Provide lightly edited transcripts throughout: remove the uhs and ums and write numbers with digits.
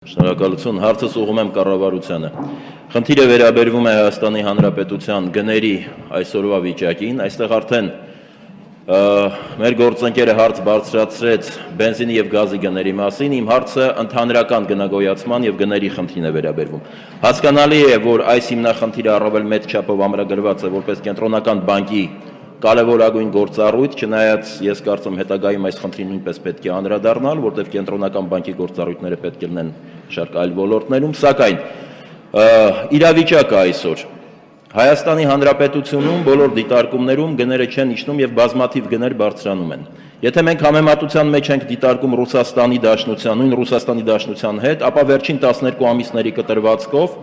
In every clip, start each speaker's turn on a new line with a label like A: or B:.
A: Շնորհակալություն, հարցս ուղղում եմ կառավարությանը։ Խնդիրը վերաբերվում է Հայաստանի Հանրապետության գների այսօրվա վիճակին, այստեղ արդեն մեր գործընկերը հարց բարձրացրեց բենզինի եւ գազի գների մասին, իմ հարցը ընդհանրական գնագոյացման եւ գների խնդրին է վերաբերվում։ Հասկանալի է, որ այս հիմնախնդիրը առավել մեծ չափով ամրագրված է որպես կենտրոնական բանկի կարևորագույն գործառույթ, չնայած ես կարծում հետագայում այս խնդրին նույնպես պետք է անդրադառնալ, որտեղ կենտրոնական բանկի գործառույթները պետք է լինեն շարք այլ ոլորտներում, սակայն իրավիճակը այսօր Հայաստանի Հանրապետությունում բոլոր դիտարկումներում գները չեն իջնում եւ բազմաթիվ գներ բարձրանում են։ Եթե մենք համեմատության մեջ ենք դիտարկում Ռուսաստանի Դաշնության, նույն Ռուսաստանի Դաշնության հետ, ապա վերջին 12 ամիսների կտրվածքով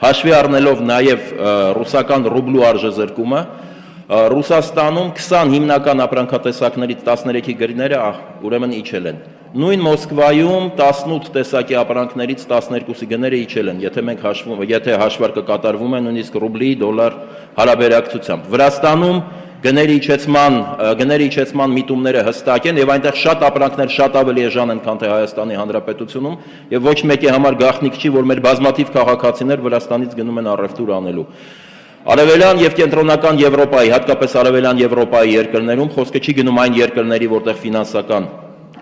A: հաշվի առնելով նաեւ ռուսական ռուբլու արժեզրկումը Ռուսաստանում 20 հիմնական ապրանքատեսակներից 13-ի գները ուրեմն իջել են։ Նույն Մոսկվայում 18 տեսակի ապրանքներից 12-ի գները իջել են, եթե հաշվարկը կատարվում է նույնիսկ ռուբլի դոլար հարաբերակցությամբ։ Վրաստանում գների իջեցման միտումները հստակ են եւ այնտեղ շատ ապրանքներ շատ ավելի էժան են, քան թե Հայաստանի Հանրապետությունում եւ ոչ մեկի համար գաղտնիք չի, որ մեր բազմաթիվ քաղաքացիներ Վրաստանից գնում են առևտուր անելու։ Արևելյան եւ կենտրոնական Եվրոպայի, հատկապես Արևելյան Եվրոպայի երկրներում խոսքը չի գնում այն երկրների, որտեղ ֆինանսական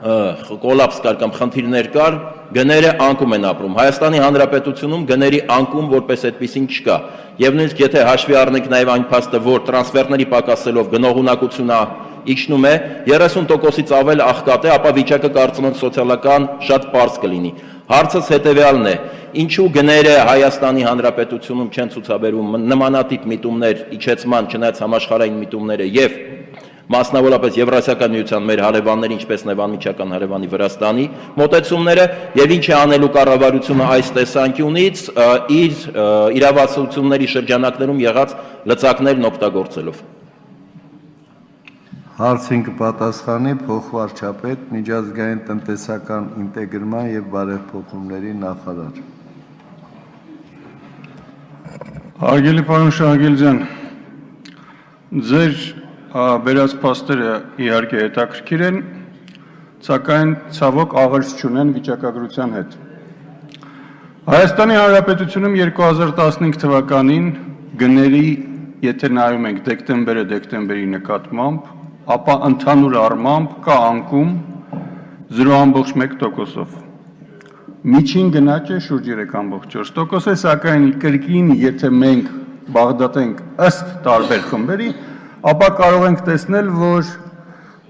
A: կոլապս կար կամ խնդիրներ կար, գները անկում են ապրում։ Հայաստանի Հանրապետությունում գների անկում որպես այդպեսին չկա։ Եվ նույնիսկ եթե հաշվի առնենք նաեւ այն փաստը, որ տրանսֆերների պակասելով գնողունակությունը իջնում է 30%-ից ավել աղքատ է, ապա վիճակը կարծում եմ սոցիալական շատ պարզ կլինի։ Հարցս հետեւյալն է. ինչու գները Հայաստանի Հանրապետությունում չեն ցուցաբերում նմանատիպ միտումներ իջեցման, չնայած համաշխարհային միտումները եւ մասնավորապես Եվրասիական միության մեր հարևանների, ինչպես նաեւ անմիջական հարևանի Վրաստանի մոտեցումները եւ ինչ է անելու կառավարությունը այս տեսանկյունից իր իրավասությունների շրջանակներում եղած լծակներն օգտագործելով։
B: Հարցին կպատասխանի փոխվարչապետ, միջազգային տնտեսական ինտեգրման եւ բարեփոխումների նախարար։
C: Հարգելի պարոն Շահագիլյան, ձեր վերած փաստերը իհարկե հետաքրքիր են, սակայն ցավոք աղերս չունեն վիճակագրության հետ։ Հայաստանի Հանրապետությունում 2015 թվականին գների, եթե նայում ենք դեկտեմբերի նկատմամբ, ապա ընդհանուր առմամբ կա անկում 0.1%-ով։ Միջին գնաճը շուրջ 3.4% է, սակայն կրկին, եթե մենք բաղդատենք ըստ տարբեր խմբերի, ապա կարող ենք տեսնել, որ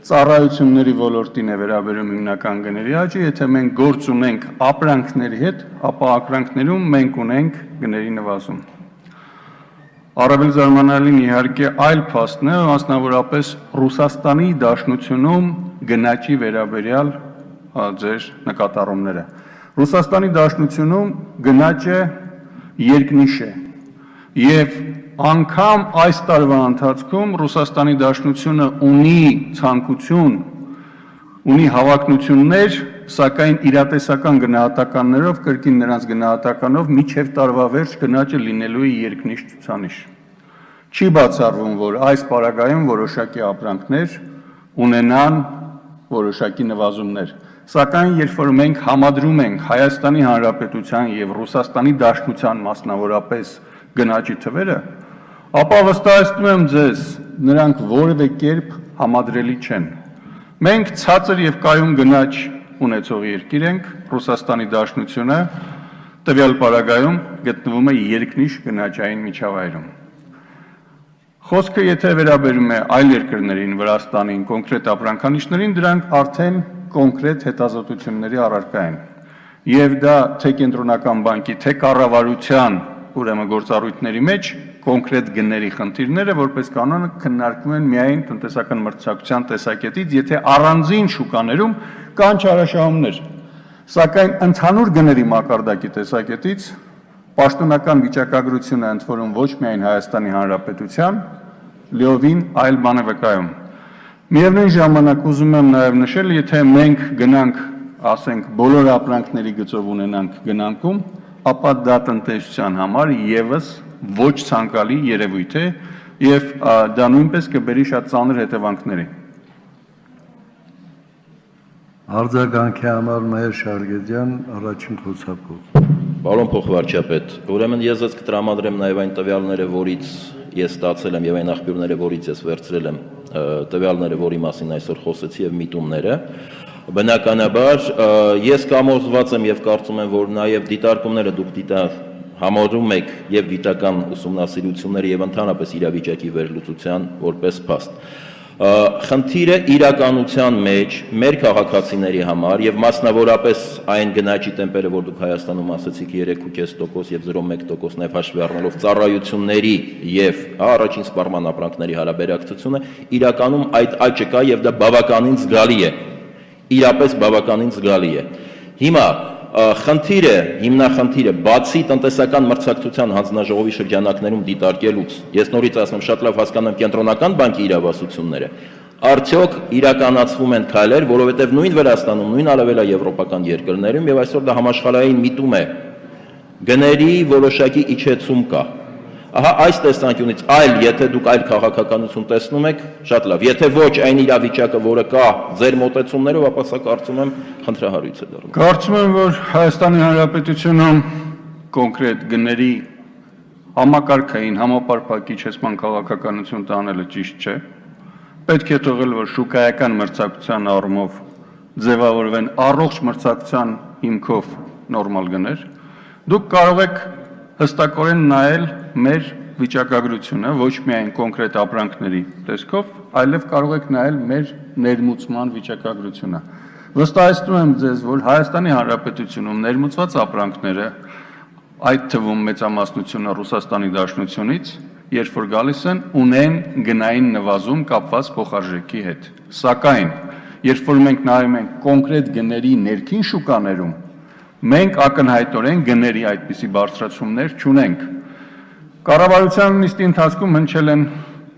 C: ծառայությունների ոլորտին է վերաբերում հիմնական գների աճը, եթե մենք գործ ունենք ապրանքների հետ, ապա ապրանքներում մենք ունենք գների նվազում։ Առավել զարմանալին իհարկե այլ փաստն է, մասնավորապես Ռուսաստանի Դաշնությունում գնաճի վերաբերյալ ձեր նկատառումները։ Ռուսաստանի Դաշնությունում գնաճը երկնիշ է եւ անգամ այս տարվա ընթացքում Ռուսաստանի Դաշնությունը ունի ցանկություն, ունի հավակնություններ, սակայն իրատեսական գնահատականներով, կրկին նրանց գնահատականով միջև տարվա վերջ գնաճը լինելու է երկնիշ ցուցանիշ։ Չի բացառվում, որ այս պարագայում որոշակի ապրանքներ ունենան որոշակի նվազումներ, սակայն երբ որ մենք համադրում ենք Հայաստանի Հանրապետության եւ Ռուսաստանի Դաշնության մասնավորապես գնաճի թվերը, ապա վստահեցնում եմ ձեզ, նրանք որևէ կերպ համադրելի չեն։ Մենք ցածր եւ կայուն գնաճ ունեցող երկիր ենք, Ռուսաստանի Դաշնությունը տվյալ պարագայում գտնվում է երկնիշ գնաճային միջավայրում։ Խոսքը եթե վերաբերում է այլ երկրներին, Վրաստանին, կոնկրետ ապրանքանիշներին, դրանք արդեն կոնկրետ հետազոտությունների առարկա են։ Եվ դա թե կենտրոնական բանկի, թե կառավարության ուրեմն գործառույթների մեջ կոնկրետ գների խնդիրները որպես կանոն քննարկվում են միայն տնտեսական մրցակցության տեսակետից, եթե առանձին շուկաներում կան չարաշահումներ, սակայն ընդհանուր գների մակարդակի տեսակետից պաշտոնական վիճակագրությունը ընդ որում ոչ միայն Հայաստանի Հանրապետության, լիովին այլ բան է վկայում։ Միևնույն ժամանակ ուզում եմ նաև նշել, եթե մենք գնանք, ասենք, բոլոր ապրանքների գծով ունենանք գնանկում, ապա դա տնտեսության համար եւս ոչ ցանկալի երևույթ է եւ դա նույնպես կբերի շատ ծանր հետևանքների։
B: Արձագանքի համար Մհեր Շարգեդյան, առաջին խոսափող։
A: Պարոն փոխվարչապետ, ուրեմն ես ձեզ կտրամադրեմ նաև այն տվյալները, որից ես ստացել եմ եւ այն աղբյուրները, որից ես վերցրել եմ տվյալները, որի մասին այսօր խոսեցի եւ միտումները։ Բնականաբար ես կամոզված եմ եւ կարծում եմ, որ նաև դիտարկումները դուք համարում եք եւ գիտական ուսումնասիրությունները եւ ընդհանրապես իրավիճակի վերլուծության որպես փաստ։ Խնդիրը իրականության մեջ մեր քաղաքացիների համար եւ մասնավորապես այն գնաճի տեմպերը, որ դուք Հայաստանում ասացիք 3.5% եւ 0.1% նաեւ հաշվի առնելով ծառայությունների եւ առաջին սպառման ապրանքների հարաբերակցությունը, իրականում այդ աճը կա եւ դա բավականին զգալի է։ Իրապես բավականին զգալի է։ Հիմա հիմնախնդիրը բացի տնտեսական մրցակցության հանձնաժողովի շրջանակներում դիտարկելուց, ես նորից ասում եմ, շատ լավ հասկանում կենտրոնական բանկի իրավասությունները, արդյոք իրականացվում են քայլեր, որովհետև նույն Վրաստանում, նույն արևելաեվրոպական երկրներում եւ այսօր դա համաշխարհային միտում է, գների որոշակի իջեցում կա։ Ահա այս տեսանկյունից եթե դուք այլ քաղաքականություն տեսնում եք, շատ լավ, եթե ոչ այն իրավիճակը, որը կա ձեր մոտեցումներով, ապա սա կարծում եմ խնդրահարույց է դառնում։
C: Կարծում եմ, որ Հայաստանի Հանրապետությունում կոնկրետ գների համակարգային համապարփակ իջեցման քաղաքականություն տանելը ճիշտ չէ։ Պետք է թողել, որ շուկայական մրցակցության առումով ձևավորվեն առողջ մրցակցության հիմքով նորմալ գներ։ Դուք կարող եք հստակորեն նայել մեր վիճակագրությունը ոչ միայն կոնկրետ ապրանքների տեսքով, այլև կարող եք նայել մեր ներմուծման վիճակագրությունը։ Վստահեցնում եմ ձեզ, որ Հայաստանի Հանրապետությունում ներմուծված ապրանքները, այդ թվում մեծամասնությունը Ռուսաստանի Դաշնությունից, երբ որ գալիս են, ունեն գնային նվազում կապված փոխարժեքի հետ։ Սակայն, երբ որ մենք նայում ենք կոնկրետ գների ներքին շուկաներում, մենք ակնհայտորեն գների այդպիսի բարձրացումներ չունենք։ Կառավարության նիստի ընթացքում հնչել են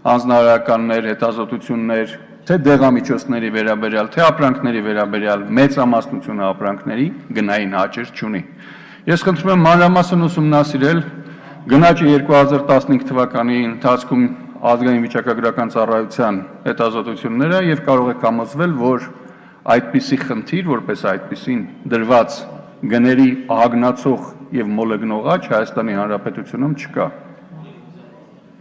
C: հանձնարարականներ, հետազոտություններ, թե դեղամիջոցների վերաբերյալ, թե ապրանքների վերաբերյալ մեծամասնությունը ապրանքների գնային աճեր չունի։ Ես խնդրում եմ մանրամասն ուսումնասիրել գնաճը 2015 թվականի ընթացքում ազգային վիճակագրական ծառայության հետազոտությունները եւ կարող եք համոզվել, որ այդպիսի խնդիր, որպես այդպիսին դրված գների ահագնացող եւ մոլեգնող աճ Հայաստանի Հանրապետությունում չկա։